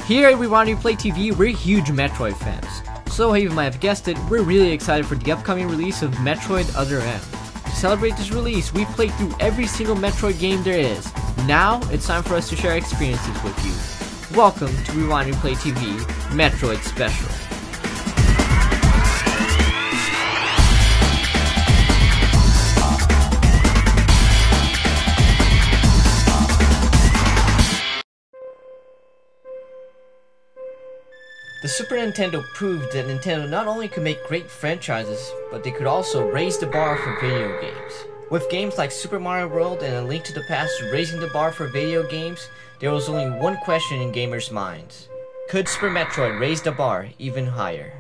Here at We Want to Play TV, we're huge Metroid fans. So you might have guessed it, we're really excited for the upcoming release of Metroid Other M. To celebrate this release, we've played through every single Metroid game there is. Now, it's time for us to share our experiences with you. Welcome to We Want to Play TV Metroid Special. The Super Nintendo proved that Nintendo not only could make great franchises, but they could also raise the bar for video games. With games like Super Mario World and A Link to the Past raising the bar for video games, there was only one question in gamers' minds. Could Super Metroid raise the bar even higher?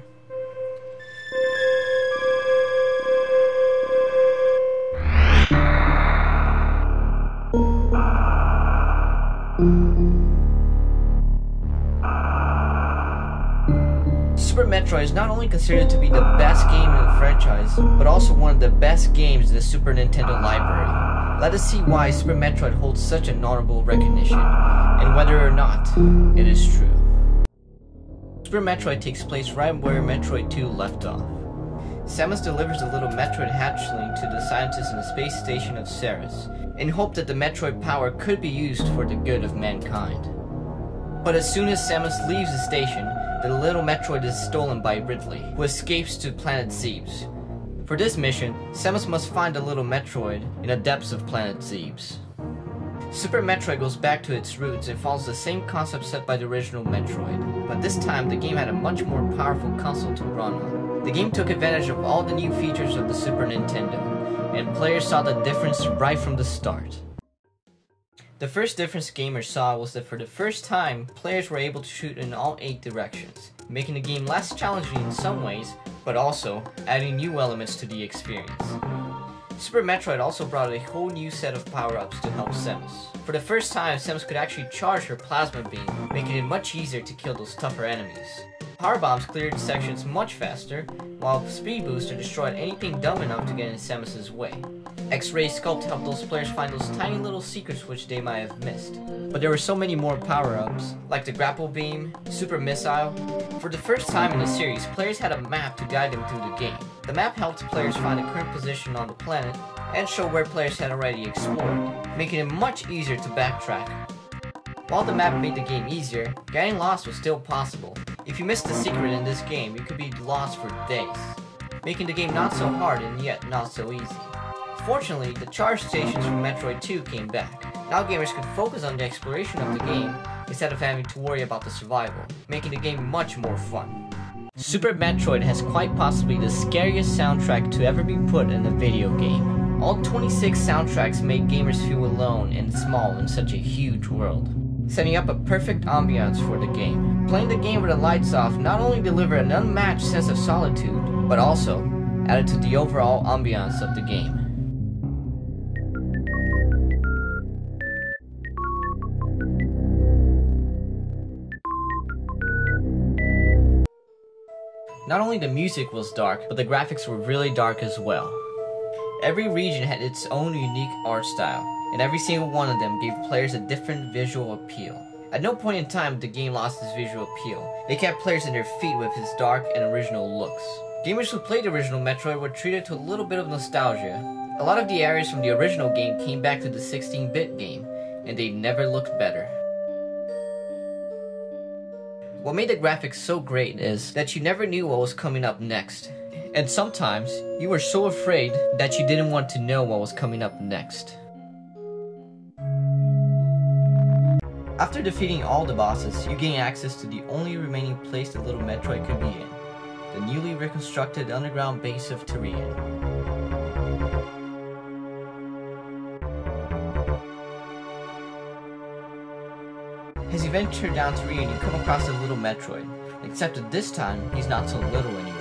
Super Metroid is not only considered to be the best game in the franchise, but also one of the best games in the Super Nintendo library. Let us see why Super Metroid holds such an honorable recognition, and whether or not it is true. Super Metroid takes place right where Metroid 2 left off. Samus delivers a little Metroid hatchling to the scientists in the space station of Ceres, in hope that the Metroid power could be used for the good of mankind. But as soon as Samus leaves the station, the little Metroid is stolen by Ridley, who escapes to planet Zebes. For this mission, Samus must find the little Metroid in the depths of planet Zebes. Super Metroid goes back to its roots and follows the same concept set by the original Metroid, but this time the game had a much more powerful console to run on. The game took advantage of all the new features of the Super Nintendo, and players saw the difference right from the start. The first difference gamers saw was that for the first time, players were able to shoot in all 8 directions, making the game less challenging in some ways, but also adding new elements to the experience. Super Metroid also brought a whole new set of power-ups to help Samus. For the first time, Samus could actually charge her plasma beam, making it much easier to kill those tougher enemies. Power bombs cleared sections much faster, while Speed Booster destroyed anything dumb enough to get in Samus's way. X-Ray Sculpt helped those players find those tiny little secrets which they might have missed. But there were so many more power-ups, like the Grapple Beam, Super Missile. For the first time in the series, players had a map to guide them through the game. The map helped players find the current position on the planet, and show where players had already explored, making it much easier to backtrack. While the map made the game easier, getting lost was still possible. If you missed a secret in this game, you could be lost for days, making the game not so hard and yet not so easy. Fortunately, the charge stations from Metroid 2 came back. Now gamers could focus on the exploration of the game instead of having to worry about the survival, making the game much more fun. Super Metroid has quite possibly the scariest soundtrack to ever be put in a video game. All 26 soundtracks make gamers feel alone and small in such a huge world, setting up a perfect ambiance for the game. Playing the game with the lights off not only delivered an unmatched sense of solitude, but also added to the overall ambiance of the game. Not only the music was dark, but the graphics were really dark as well. Every region had its own unique art style, and every single one of them gave players a different visual appeal. At no point in time the game lost its visual appeal. They kept players in their feet with its dark and original looks. Gamers who played the original Metroid were treated to a little bit of nostalgia. A lot of the areas from the original game came back to the 16-bit game, and they never looked better. What made the graphics so great is that you never knew what was coming up next. And sometimes, you were so afraid that you didn't want to know what was coming up next. After defeating all the bosses, you gain access to the only remaining place the little Metroid could be in, the newly reconstructed underground base of Tyrian. As you venture down Tyrian, you come across the little Metroid, except that this time, he's not so little anymore.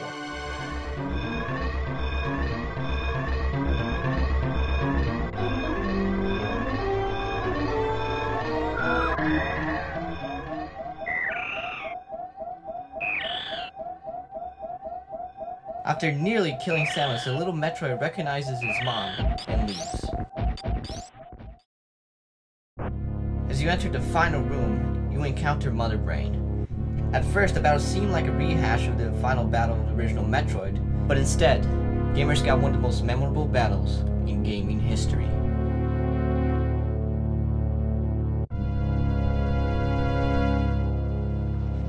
After nearly killing Samus, the little Metroid recognizes his mom and leaves. As you enter the final room, you encounter Mother Brain. At first, the battle seemed like a rehash of the final battle of the original Metroid, but instead, gamers got one of the most memorable battles in gaming history.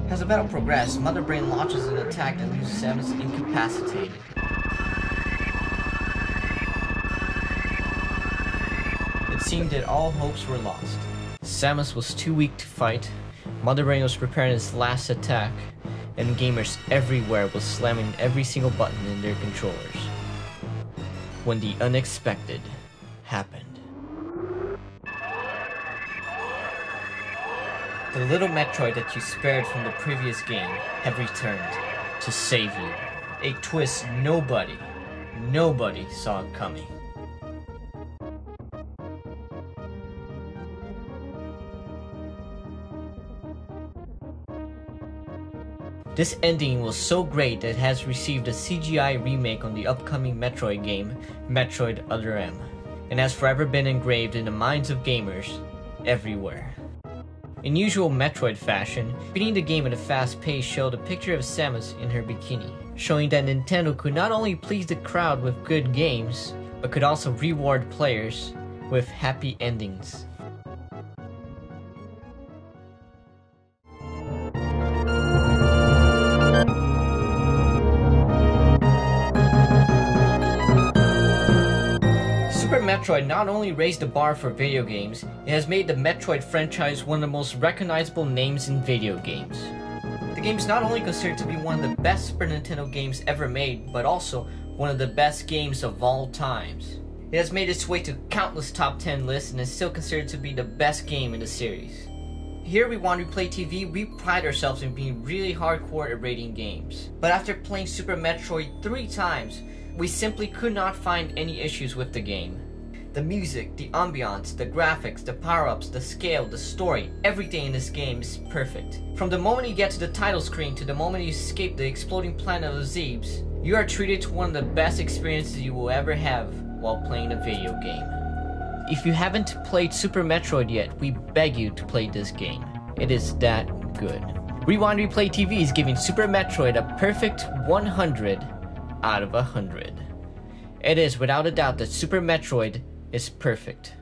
As the battle progressed, Mother Brain launches an attack that leaves Samus incapacitated. It seemed that all hopes were lost. Samus was too weak to fight, Mother Brain was preparing its last attack, and gamers everywhere was slamming every single button in their controllers. When the unexpected happened. The little Metroid that you spared from the previous game have returned to save you. A twist nobody saw coming. This ending was so great that it has received a CGI remake on the upcoming Metroid game, Metroid Other M, and has forever been engraved in the minds of gamers everywhere. In usual Metroid fashion, beating the game at a fast pace showed a picture of Samus in her bikini, showing that Nintendo could not only please the crowd with good games, but could also reward players with happy endings. Super Metroid not only raised the bar for video games, it has made the Metroid franchise one of the most recognizable names in video games. The game is not only considered to be one of the best Super Nintendo games ever made, but also one of the best games of all times. It has made its way to countless top 10 lists and is still considered to be the best game in the series. Here we want Replay TV, we pride ourselves in being really hardcore at rating games. But after playing Super Metroid 3 times, we simply could not find any issues with the game. The music, the ambiance, the graphics, the power-ups, the scale, the story, everything in this game is perfect. From the moment you get to the title screen to the moment you escape the exploding planet of Zebes, you are treated to one of the best experiences you will ever have while playing a video game. If you haven't played Super Metroid yet, we beg you to play this game. It is that good. Rewind Replay TV is giving Super Metroid a perfect 100 out of 100. It is without a doubt that Super Metroid is perfect.